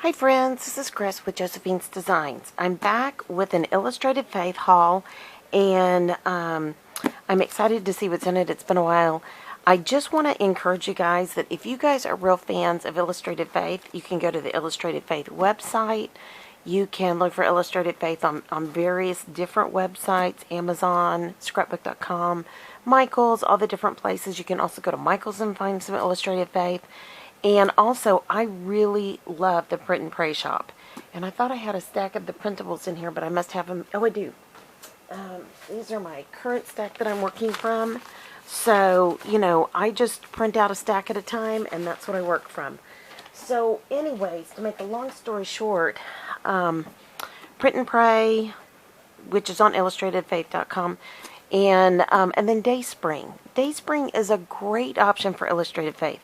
Hi friends, this is Chris with Josephine's Designs. I'm back with an Illustrated Faith haul, and I'm excited to see what's in it. It's been a while. I just want to encourage you guys that if you guys are real fans of Illustrated Faith, you can go to the Illustrated Faith website. You can look for Illustrated Faith on various different websites, Amazon, scrapbook.com, Michael's, all the different places. You can also go to Michael's and find some Illustrated Faith. And also, I really love the Print and Pray shop. And I thought I had a stack of the printables in here, but I must have them. Oh, I do. These are my current stack that I'm working from. So, you know, I just print out a stack at a time, and that's what I work from. So, anyways, to make a long story short, Print and Pray, which is on illustratedfaith.com, and then Dayspring. Dayspring is a great option for Illustrated Faith.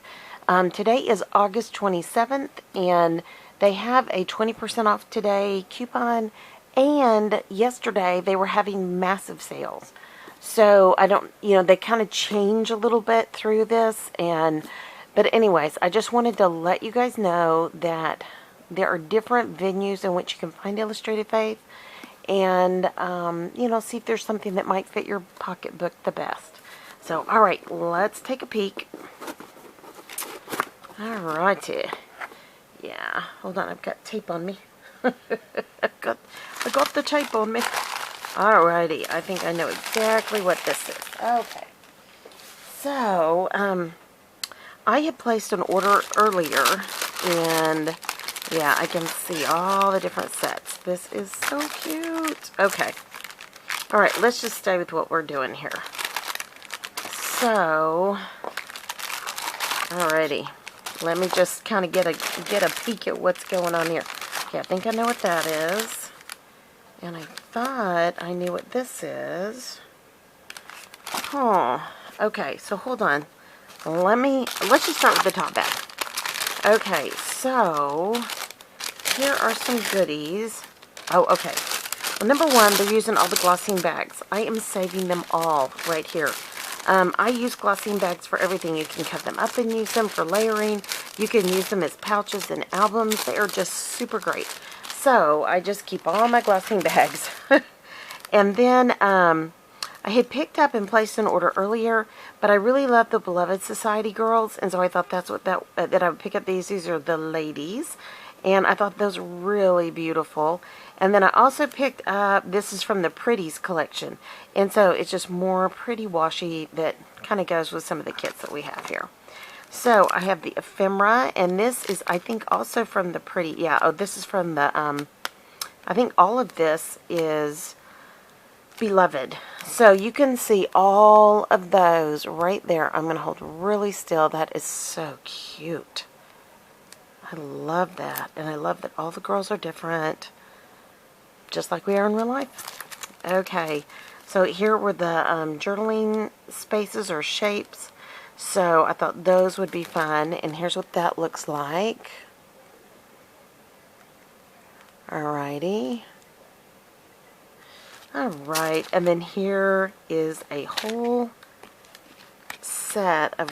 Today is August 27th, and they have a 20% off today coupon, and yesterday they were having massive sales. So I don't, they kind of change a little bit through this, but anyways, I just wanted to let you guys know that there are different venues in which you can find Illustrated Faith, and, see if there's something that might fit your pocketbook the best. So, alright, let's take a peek. Alrighty. Yeah, hold on, I've got tape on me. I got the tape on me. Alrighty, I think I know exactly what this is. Okay. So, I had placed an order earlier, and yeah, I can see all the different sets. This is so cute. Okay. Alright, let's just stay with what we're doing here. So, alrighty. Let me just kind of get a peek at what's going on here. Okay, I think I know what that is. And I thought I knew what this is. Oh, okay, so hold on. Let's just start with the top bag. Okay, so here are some goodies. Oh, okay. Well, number one, they're using all the glossine bags. I am saving them all right here. I use glossine bags for everything. You can cut them up and use them for layering. You can use them as pouches and albums. They are just super great. So, I just keep all my glossine bags. And then, I had picked up and placed an order earlier, but I really love the Beloved Society girls, and so I thought that's what that I would pick up these. These are the ladies, and I thought those were really beautiful. And then I also picked up, this is from the Pretties collection, and so it's just more pretty washi that kind of goes with some of the kits that we have here. So I have the ephemera, and this is, I think, also from the Pretty, yeah, oh, this is from the, I think all of this is Beloved. So you can see all of those right there. I'm going to hold really still. That is so cute. I love that, and I love that all the girls are different, just like we are in real life. Okay, so here were the journaling spaces or shapes. So I thought those would be fun, and here's what that looks like. Alrighty. Alright, and then here is a whole set of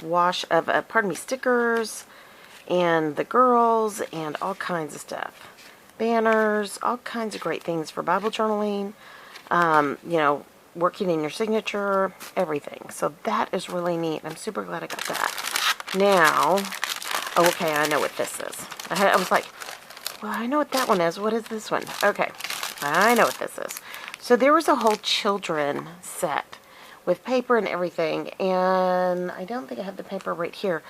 stickers, and the girls, and all kinds of stuff. Banners, all kinds of great things for Bible journaling, working in your signature, everything. So that is really neat. I'm super glad I got that. Now, okay, I know what this is. I was like, well, I know what that one is. What is this one? Okay, I know what this is. So there was a whole children set with paper and everything, and I don't think I have the paper right here,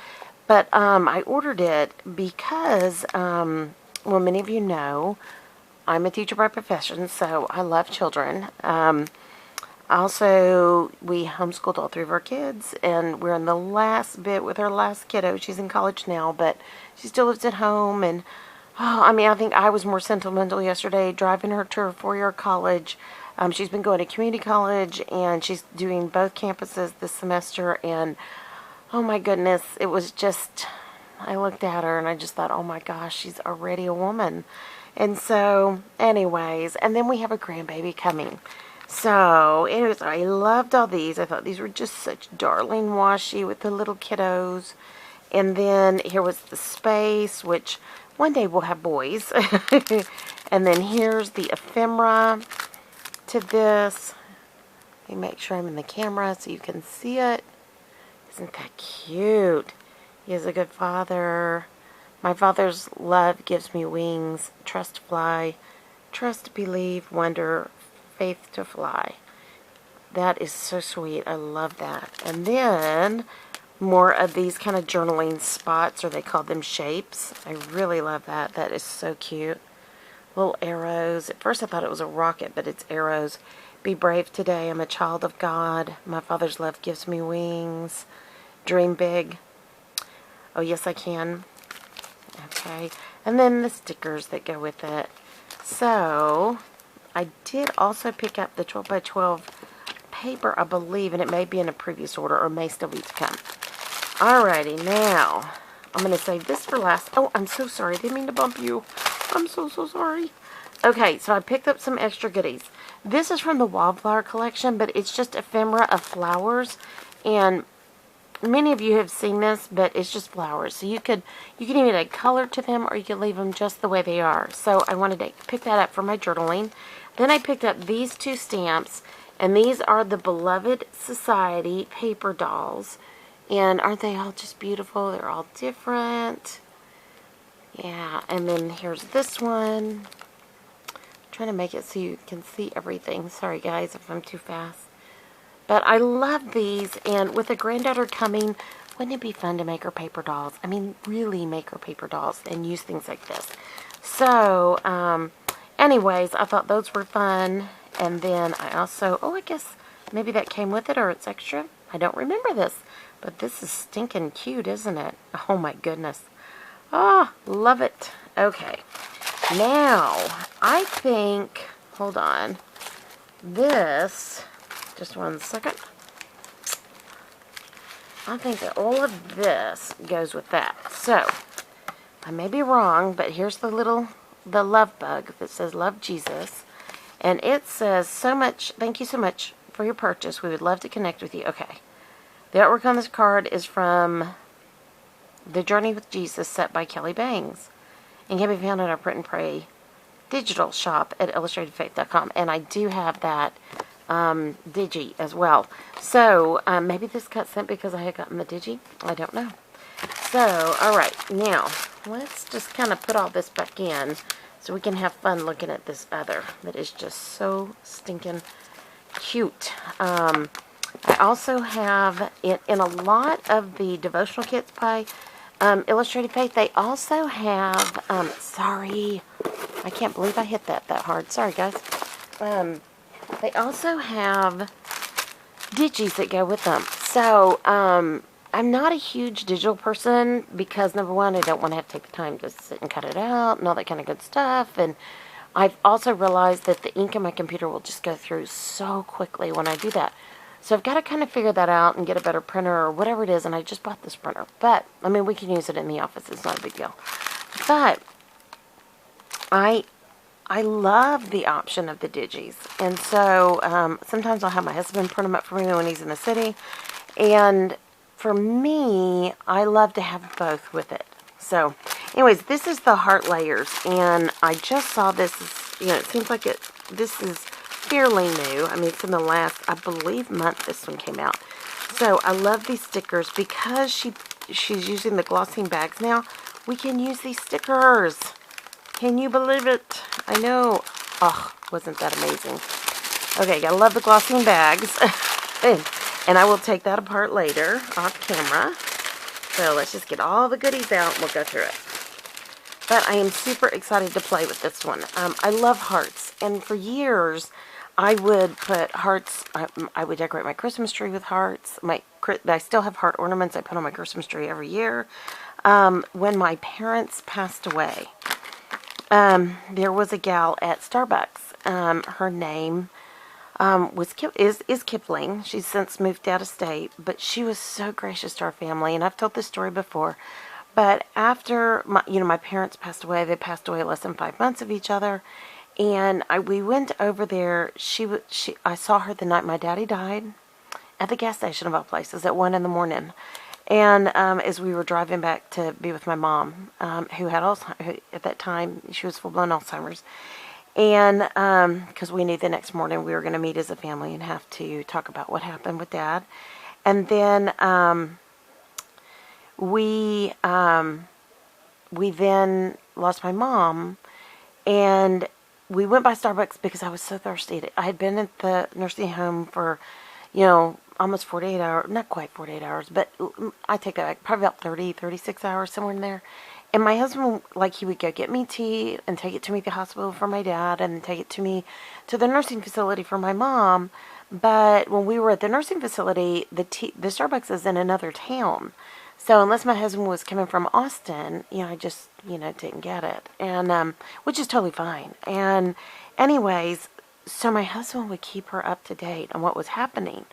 but I ordered it because, well, many of you know, I'm a teacher by profession, so I love children. Also, we homeschooled all three of our kids, and we're in the last bit with our last kiddo. She's in college now, but she still lives at home, and I think I was more sentimental yesterday driving her to her 4-year college. She's been going to community college, and she's doing both campuses this semester, and oh my goodness, it was just, I looked at her and I just thought, oh my gosh, she's already a woman. And so, anyways, and then we have a grandbaby coming. So, anyways, I loved all these. I thought these were just such darling washi with the little kiddos. And then here was the space, which one day we'll have boys. And then here's the ephemera to this. Let me make sure I'm in the camera so you can see it. Isn't that cute? He is a good father. My father's love gives me wings. Trust to fly. Trust to believe. Wonder. Faith to fly. That is so sweet. I love that. And then more of these kind of journaling spots, or they call them shapes. I really love that. That is so cute. Little arrows. At first I thought it was a rocket, but it's arrows. Be brave today. I'm a child of God. My Father's love gives me wings. Dream big. Oh, yes, I can. Okay. And then the stickers that go with it. So, I did also pick up the 12 by 12 paper, I believe, and it may be in a previous order or may still be to come. Alrighty, now, I'm going to save this for last. Oh, I'm so sorry. I didn't mean to bump you. I'm so sorry. Okay, so I picked up some extra goodies. This is from the Wildflower collection, but it's just ephemera of flowers, and many of you have seen this, but it's just flowers. So you can either add color to them, or you can leave them just the way they are. So I wanted to pick that up for my journaling. Then I picked up these two stamps, and these are the Beloved Society paper dolls. And aren't they all just beautiful? They're all different. Yeah, and then here's this one. I'm trying to make it so you can see everything. Sorry guys if I'm too fast. But I love these, and with a granddaughter coming, wouldn't it be fun to make her paper dolls? I mean, really make her paper dolls and use things like this. So, anyways, I thought those were fun. And then I also, I guess maybe that came with it or it's extra. I don't remember this. But this is stinking cute, isn't it? Oh my goodness. Oh, love it. Okay. Now, I think, hold on. This, just one second. I think that all of this goes with that. So, I may be wrong, but here's the love bug that says Love Jesus. And it says, thank you so much for your purchase. We would love to connect with you. Okay. The artwork on this card is from The Journey with Jesus, set by Kelly Bangs, and can be found at our Print and Pray digital shop at illustratedfaith.com. And I do have that digi as well. So, maybe this got sent because I had gotten the digi. I don't know. So, alright. Now, let's just kind of put all this back in so we can have fun looking at this other that is just so stinking cute. I also have, in a lot of the devotional kits by Illustrated Faith, they also have, sorry, I can't believe I hit that hard. Sorry, guys. They also have digis that go with them. So, I'm not a huge digital person because, number one, I don't want to have to take the time to sit and cut it out and all that kind of good stuff. And I've also realized that the ink in my computer will just go through so quickly when I do that. So I've got to kind of figure that out and get a better printer or whatever it is. And I just bought this printer. But, I mean, we can use it in the office. It's not a big deal. But I love the option of the digis. And so sometimes I'll have my husband print them up for me when he's in the city. And for me, I love to have both with it. So, anyways, this is the heart layers. And I just saw this, it seems like this is fairly new. I mean, it's in the last, I believe, month this one came out. So, I love these stickers because she's using the glossing bags now. We can use these stickers. Can you believe it? I know. Oh, wasn't that amazing? Okay, gotta love the glossing bags. And I will take that apart later off camera. So let's just get all the goodies out and we'll go through it. But I am super excited to play with this one. I love hearts. And for years, I would put hearts, I would decorate my Christmas tree with hearts. I still have heart ornaments I put on my Christmas tree every year. When my parents passed away, there was a gal at Starbucks. Her name is Kipling. She's since moved out of state, but she was so gracious to our family, and I've told this story before. But after my parents passed away, they passed away less than 5 months of each other, and we went over there. I saw her the night my daddy died at the gas station of all places at 1 in the morning, And as we were driving back to be with my mom, who had Alzheimer's, at that time, she was full-blown Alzheimer's. And because we knew the next morning we were going to meet as a family and have to talk about what happened with Dad. And then we then lost my mom, and we went by Starbucks because I was so thirsty. I had been at the nursing home for, almost 48 hours, not quite 48 hours, but I take that back, probably about 30, 36 hours, somewhere in there. And my husband, he would go get me tea and take it to me to the hospital for my dad and take it to me to the nursing facility for my mom. But when we were at the nursing facility, the Starbucks is in another town. So unless my husband was coming from Austin, I just, didn't get it. And, which is totally fine. And anyways, so my husband would keep her up to date on what was happening.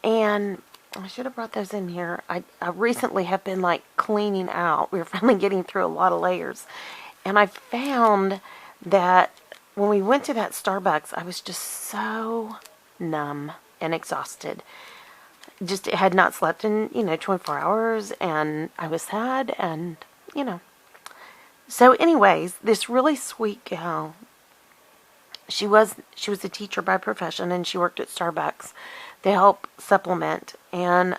And I should have brought those in here. I recently have been cleaning out. We were finally getting through a lot of layers. And I found that when we went to that Starbucks, I was just so numb and exhausted. Just had not slept in, 24 hours, and I was sad, and, So anyways, this really sweet gal, she was a teacher by profession, and she worked at Starbucks to help supplement. And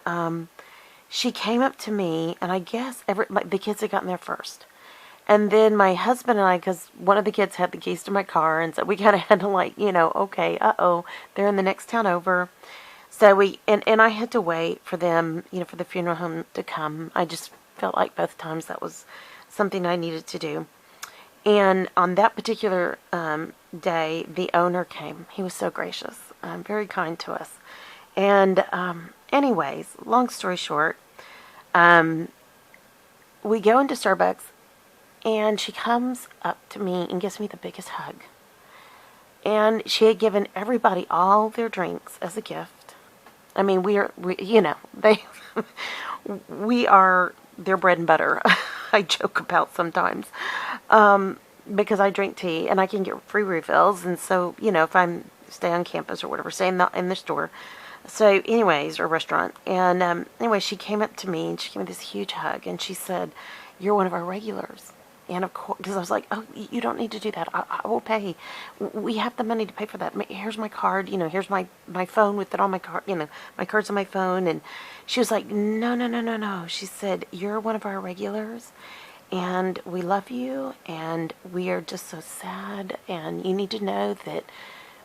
she came up to me, and I guess the kids had gotten there first. And then my husband and I, because one of the kids had the keys to my car, and so we kind of had to okay, they're in the next town over. So and I had to wait for them, for the funeral home to come. I just felt like both times that was something I needed to do. And on that particular day, the owner came. He was so gracious, very kind to us. And anyways, long story short, we go into Starbucks, and she comes up to me and gives me the biggest hug. And she had given everybody all their drinks as a gift. I mean, we are their bread and butter. I joke about sometimes. Because I drink tea and I can get free refills. And so, if I'm stay on campus or whatever, stay in the store. So anyways, or restaurant. And anyway, she came up to me and she gave me this huge hug. And she said, "You're one of our regulars." And of course, because I was like, "Oh, you don't need to do that. I will pay. We have the money to pay for that. Here's my card. Here's my phone with it on my card. My card's on my phone." And she was like, "No, no, no, no, no." She said, "You're one of our regulars, and we love you, and we are just so sad. And you need to know that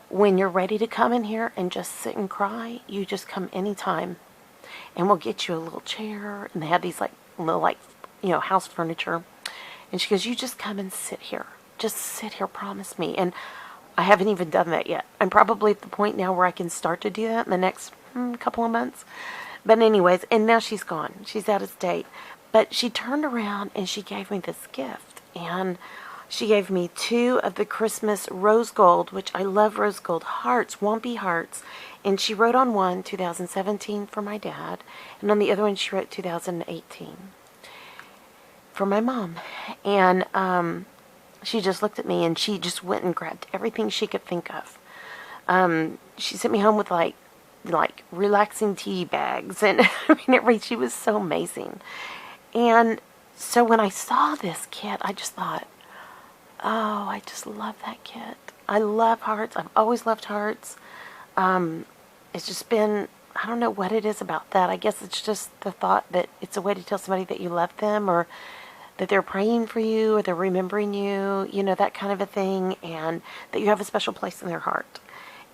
when you're ready to come in here and just sit and cry, you just come anytime, and we'll get you a little chair." And they had these little house furniture. And she goes, "You just come and sit here. Just sit here, promise me." And I haven't even done that yet. I'm probably at the point now where I can start to do that in the next couple of months. But anyways, and now she's gone. She's out of state. But she turned around and she gave me this gift. And she gave me 2 of the Christmas rose gold, which I love rose gold hearts, Wompy hearts. And she wrote on one 2017 for my dad. And on the other one she wrote 2018. For my mom. And she just looked at me and she just went and grabbed everything she could think of. She sent me home with relaxing tea bags, and she was so amazing. And so when I saw this kit, I just thought, oh, I just love that kit. I love hearts. I've always loved hearts. It's just been, I don't know what it is about that. I guess it's just the thought that it's a way to tell somebody that you love them, or that they're praying for you, or they're remembering you, that kind of a thing, and that you have a special place in their heart.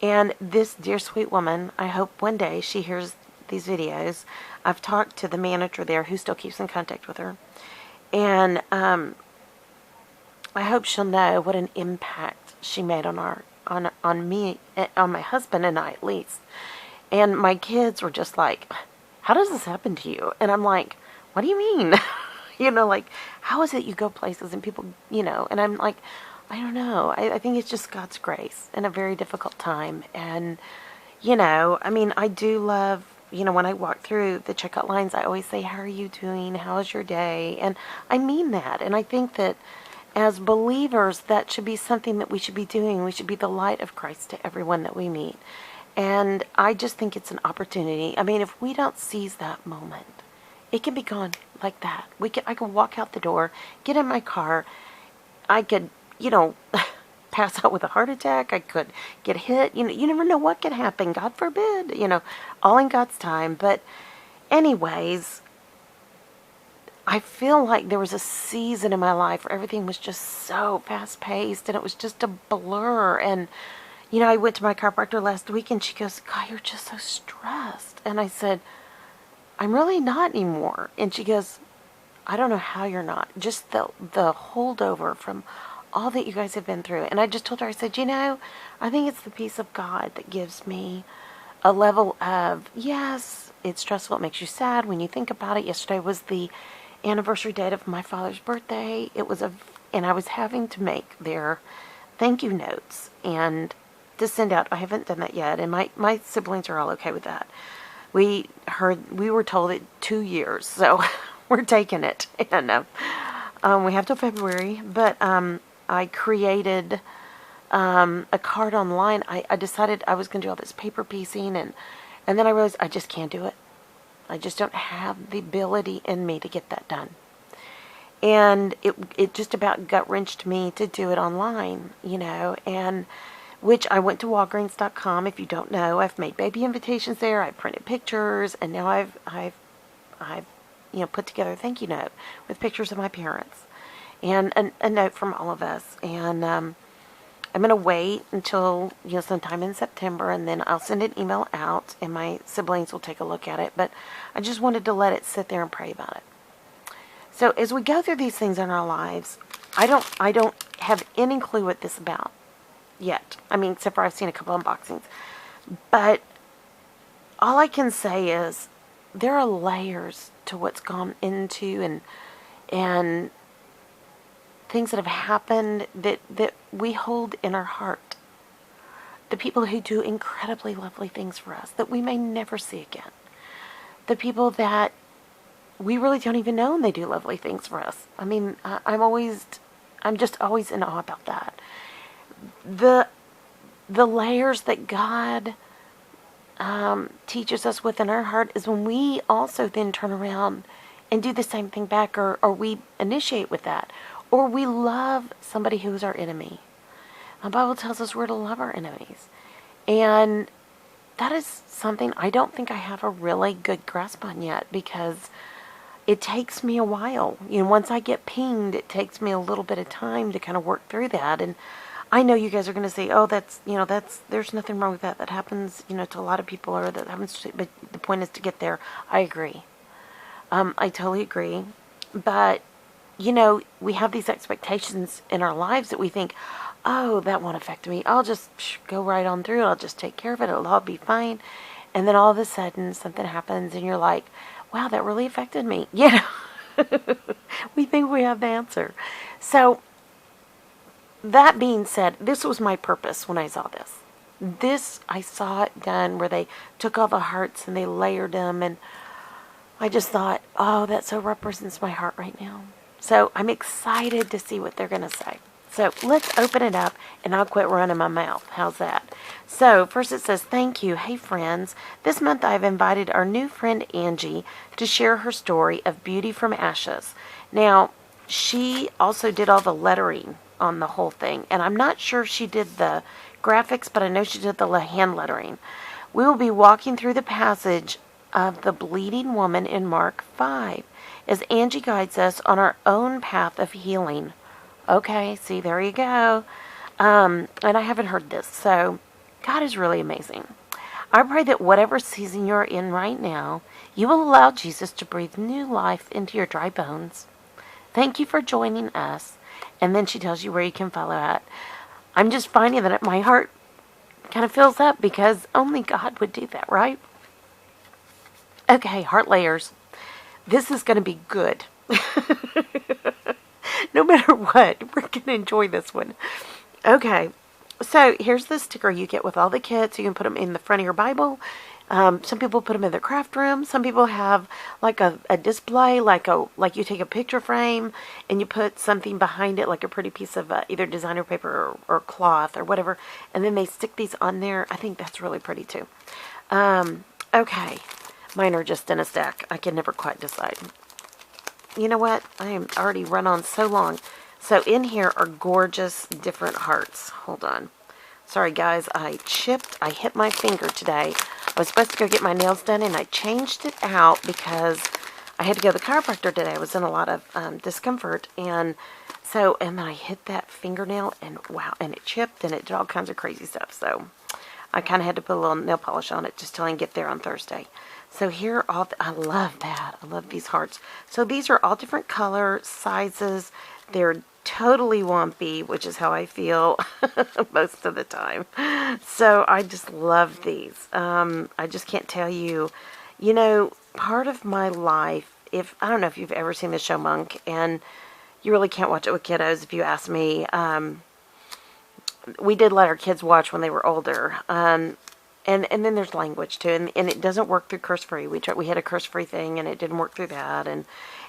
And this dear sweet woman, I hope one day she hears these videos. I've talked to the manager there who still keeps in contact with her. And I hope she'll know what an impact she made on me, on my husband and I at least. And my kids were just like, "How does this happen to you?" And I'm like, "What do you mean?" How is it you go places and people, and I'm like, I don't know. I think it's just God's grace in a very difficult time. And, I do love, when I walk through the checkout lines, I always say, "How are you doing? How is your day?" And I mean that. And I think that as believers, that should be something that we should be doing. We should be the light of Christ to everyone that we meet. And I just think it's an opportunity. If we don't seize that moment, it can be gone like that. I can walk out the door, get in my car. I could, pass out with a heart attack. I could get hit. You never know what could happen. God forbid. All in God's time. But anyways, I feel like there was a season in my life where everything was just so fast paced and it was just a blur. And, I went to my chiropractor last week and she goes, God, you're just so stressed. And I said, I'm really not anymore. And she goes, I don't know how you're not. Just the holdover from all that you guys have been through. And I just told her, I said, I think it's the peace of God that gives me a level of, yes, it's stressful. It makes you sad when you think about it. Yesterday was the anniversary date of my father's birthday. And I was having to make their thank you notes and to send out. I haven't done that yet. And my siblings are all okay with that. We were told it 2 years. So we're taking it. And we have till February. But I created a card online. I decided I was going to do all this paper piecing. And then I realized I just can't do it. I just don't have the ability in me to get that done. And it just about gut-wrenched me to do it online, and which I went to Walgreens.com. If you don't know, I've made baby invitations there. I've printed pictures, and now I've put together a thank you note with pictures of my parents and a note from all of us. And I'm going to wait until, sometime in September, and then I'll send an email out, and my siblings will take a look at it. But I just wanted to let it sit there and pray about it. So as we go through these things in our lives, I don't have any clue what this is about yet. I mean, except for I've seen a couple unboxings. But all I can say is there are layers to what's gone into and things that have happened that we hold in our heart. The people who do incredibly lovely things for us that we may never see again. The people that we really don't even know and they do lovely things for us. I mean, I'm just always in awe about that. The layers that God teaches us within our heart is when we also then turn around and do the same thing back, or we initiate with that, or we love somebody who's our enemy. The Bible tells us we're to love our enemies. And that is something I don't think I have a really good grasp on yet, because it takes me a while. Once I get pinged, it takes me a little bit of time to kind of work through that. And I know you guys are going to say, oh, there's nothing wrong with that. That happens, to a lot of people, or that happens to, but the point is to get there. I agree. I totally agree. But, we have these expectations in our lives that we think, oh, that won't affect me. I'll just go right on through. I'll just take care of it. It'll all be fine. And then all of a sudden something happens and you're like, wow, that really affected me. We think we have the answer. So that being said, this was my purpose when I saw this. I saw it done where they took all the hearts and they layered them, and I just thought, oh, that so represents my heart right now. So I'm excited to see what they're going to say. So let's open it up and I'll quit running my mouth. How's that? So first it says, thank you. Hey friends, this month I've invited our new friend Angie to share her story of beauty from ashes. Now, she also did all the lettering on the whole thing. And I'm not sure she did the graphics, but I know she did the hand lettering. We will be walking through the passage of the bleeding woman in Mark 5 as Angie guides us on our own path of healing. Okay, see, there you go. And I haven't heard this, so God is really amazing. I pray that whatever season you're in right now, you will allow Jesus to breathe new life into your dry bones. Thank you for joining us. And then she tells you where you can follow at. I'm just finding that my heart kind of fills up because only God would do that, right? Okay, heart layers. This is going to be good. No matter what, we're going to enjoy this one. Okay, so here's the sticker you get with all the kits. You can put them in the front of your Bible. Some people put them in their craft room. Some people have like a display, like you take a picture frame and you put something behind it, like a pretty piece of either designer paper or cloth or whatever, and then they stick these on there. I think that's really pretty too. Okay, Mine are just in a stack. I can never quite decide. You know what? I am already run on so long. So in here are gorgeous different hearts. Hold on. Sorry guys, I hit my finger today. I was supposed to go get my nails done and I changed it out because I had to go to the chiropractor today. I was in a lot of discomfort, and then I hit that fingernail and wow, and it chipped and it did all kinds of crazy stuff. So I kind of had to put a little nail polish on it just till I can get there on Thursday. So here are all, I love that. I love these hearts. So these are all different color, sizes. They're totally wumpy, which is how I feel most of the time. So I just love these. I just can't tell you, you know, part of my life, I don't know if you've ever seen the show Monk, and you really can't watch it with kiddos if you ask me. We did let our kids watch when they were older. And then there's language too, and it doesn't work through curse-free. We had a curse-free thing, and it didn't work through that. And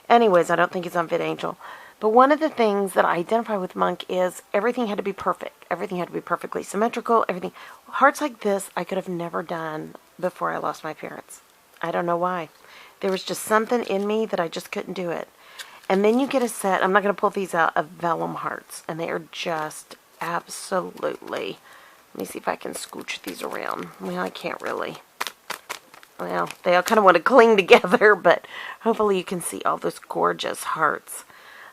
anyways, I don't think it's on Fit Angel. But one of the things that I identify with Monk is everything had to be perfect. Everything had to be perfectly symmetrical. Everything. Hearts like this I could have never done before I lost my parents. I don't know why. There was just something in me that I just couldn't do it. And then you get a set, I'm not going to pull these out, of vellum hearts. And they are just absolutely... Let me see if I can scooch these around. Well, I can't really. Well, they all kind of want to cling together, but hopefully you can see all those gorgeous hearts.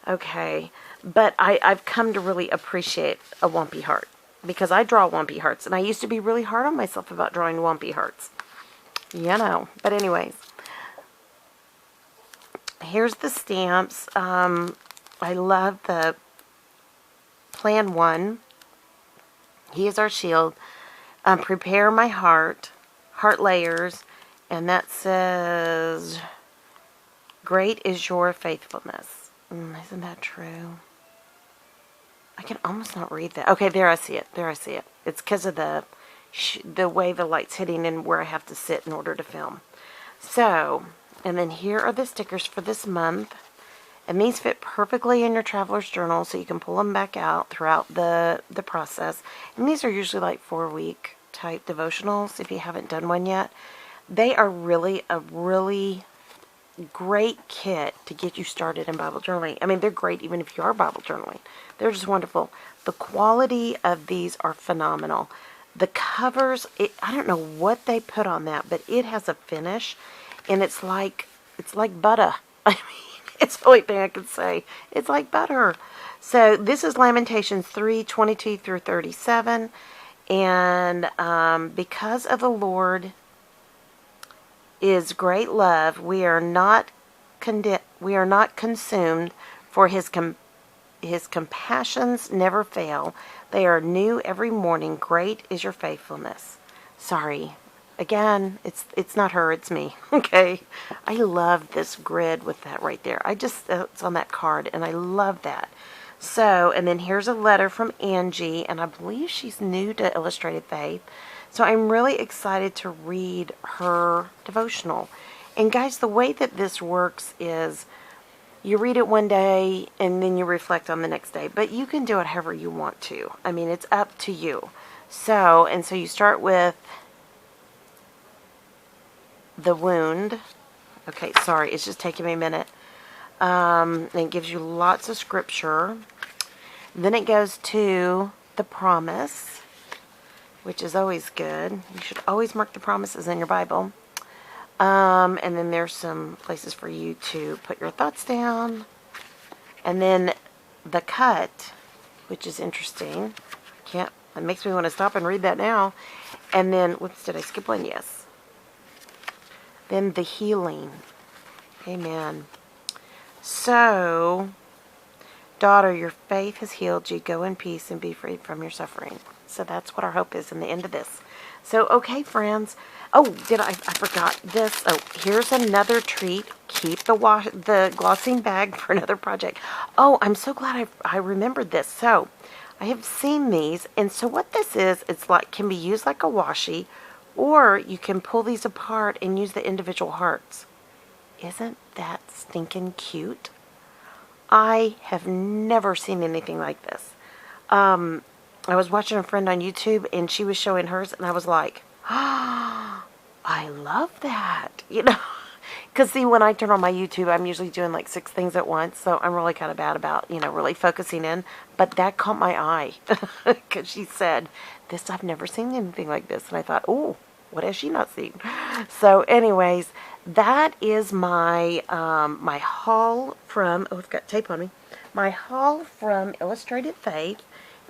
Okay, but I've come to really appreciate a wumpy heart because I draw wumpy hearts, and I used to be really hard on myself about drawing wumpy hearts. You know, but anyways. Here's the stamps. I love the Plan 1. He is our shield. Prepare my heart layers, and that says, great is your faithfulness. Isn't that true? I can almost not read that. Okay, there I see it. There I see it. It's because of the way the light's hitting and where I have to sit in order to film. So, and then here are the stickers for this month. And these fit perfectly in your traveler's journal, so you can pull them back out throughout the process. And these are usually like 4-week type devotionals if you haven't done one yet. They are really a really great kit to get you started in Bible journaling. I mean, they're great even if you are Bible journaling. They're just wonderful. The quality of these are phenomenal. The covers, I don't know what they put on that, but it has a finish, and it's like butter. I mean, it's the only thing I can say. It's like butter. So this is Lamentations 3:22 through 37. And because of the Lord is great love, we are not consumed, for his compassions never fail. They are new every morning. Great is your faithfulness. Sorry. Again, it's not her, it's me. Okay. I love this grid with that right there. It's on that card, and I love that. So, and then here's a letter from Angie, and I believe she's new to Illustrated Faith. So I'm really excited to read her devotional. And guys, the way that this works is you read it one day and then you reflect on the next day. But you can do it however you want to. I mean, it's up to you. So you start with the wound. Okay, sorry, it's just taking me a minute. And it gives you lots of scripture. Then it goes to the promise, which is always good. You should always mark the promises in your Bible. And then there's some places for you to put your thoughts down. And then the cut, which is interesting. It makes me want to stop and read that now. And then, whoops, did I skip one? Yes. Then the healing. Amen. So, daughter, your faith has healed you. Go in peace and be freed from your suffering. So that's what our hope is in the end of this. So, okay, friends. Oh, I forgot this. Oh, here's another treat. Keep the glossing bag for another project. Oh, I'm so glad I remembered this. So, I have seen these. And so what this is, it's like, can be used like a washi, or you can pull these apart and use the individual hearts. Isn't that stinking cute? I have never seen anything like this. I was watching a friend on YouTube, and she was showing hers, and I was like, I love that, Because, see, when I turn on my YouTube, I'm usually doing like 6 things at once. So I'm really kind of bad about, really focusing in. But that caught my eye. Because she said, I've never seen anything like this. And I thought, oh, what has she not seen? So anyways, that is my, my haul from, oh, I've got tape on me. My haul from Illustrated Faith.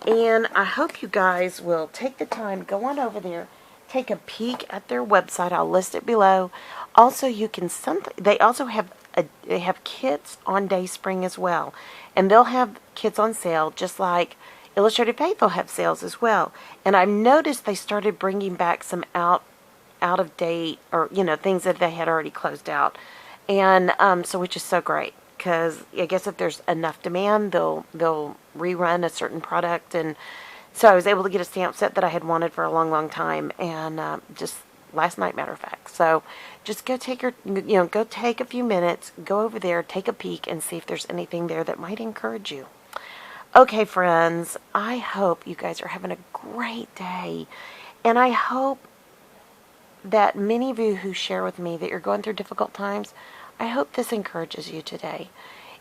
And I hope you guys will take the time, go on over there, take a peek at their website. I'll list it below. Also, you can they also have they have kits on Dayspring as well, and they'll have kits on sale just like Illustrated Faith will have sales as well. And I've noticed they started bringing back some out of date, or things that they had already closed out, and so, which is so great, because I guess if there's enough demand, they'll rerun a certain product. And so I was able to get a stamp set that I had wanted for a long time, and just last night, matter of fact. So just go take go take a few minutes, go over there, take a peek, and see if there's anything there that might encourage you. Okay, friends, I hope you guys are having a great day, and I hope that many of you who share with me that you're going through difficult times, I hope this encourages you today.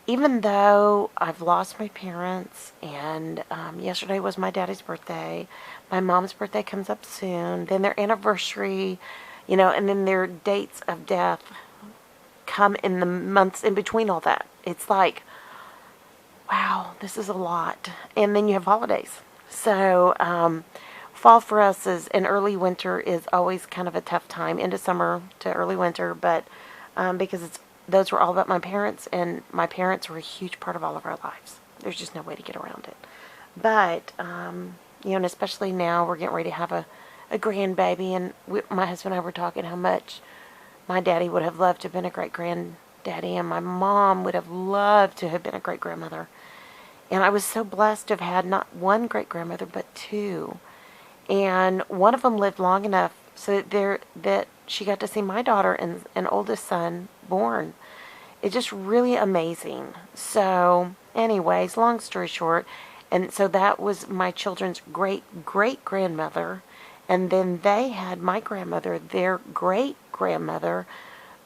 Even though I've lost my parents, and yesterday was my daddy's birthday, my mom's birthday comes up soon, then their anniversary, and then their dates of death come in the months in between all that. It's like, wow, this is a lot. And then you have holidays. So fall for us and early winter is always kind of a tough time, into summer to early winter, but because those were all about my parents, and my parents were a huge part of all of our lives. There's just no way to get around it. But, and especially now we're getting ready to have a grandbaby, and my husband and I were talking how much my daddy would have loved to have been a great-granddaddy, and my mom would have loved to have been a great-grandmother. And I was so blessed to have had not one great-grandmother, but 2. And one of them lived long enough so that she got to see my daughter and oldest son born. It's just really amazing. So anyways, long story short, and so that was my children's great-great-grandmother, and then they had my grandmother, their great-grandmother,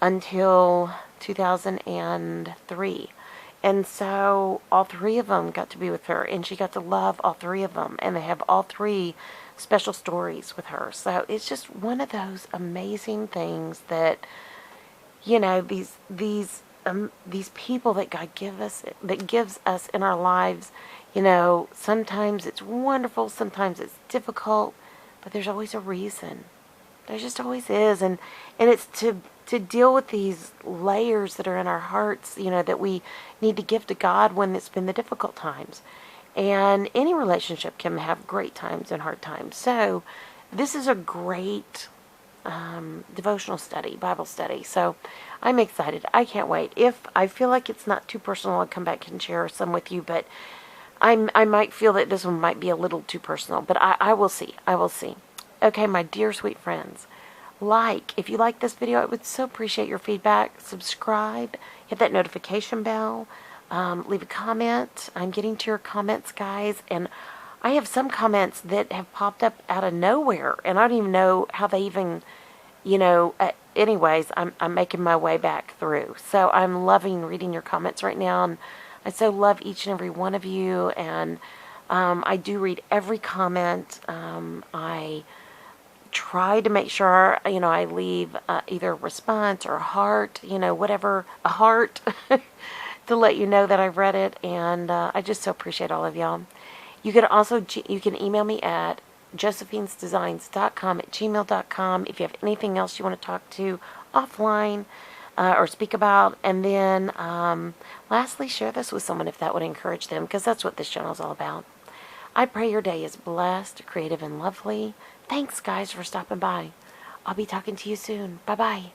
until 2003. And so all 3 of them got to be with her, and she got to love all 3 of them, and they have all 3 special stories with her. So it's just one of those amazing things that, these people that God gives us in our lives, sometimes it's wonderful, sometimes it's difficult, but there's always a reason. There just always is. And it's to deal with these layers that are in our hearts, that we need to give to God when it's been the difficult times. And any relationship can have great times and hard times. So this is a great devotional study, Bible study. So I'm excited. I can't wait. If I feel like it's not too personal, I'll come back and share some with you. But I might feel that this one might be a little too personal. But I will see. I will see. Okay, my dear sweet friends. If you like this video, I would so appreciate your feedback. Subscribe. Hit that notification bell. Leave a comment. I'm getting to your comments, guys, and I have some comments that have popped up out of nowhere, and I don't even know how they even, anyways, I'm making my way back through. So I'm loving reading your comments right now, and I so love each and every one of you, and I do read every comment. I try to make sure, I leave either a response or a heart, whatever, a heart, to let you know that I've read it, and I just so appreciate all of y'all. You can email me at josephinesdesigns.com@gmail.com if you have anything else you want to talk to offline or speak about. And then lastly, share this with someone if that would encourage them, because that's what this channel is all about. I pray your day is blessed, creative, and lovely. Thanks, guys, for stopping by. I'll be talking to you soon. Bye-bye.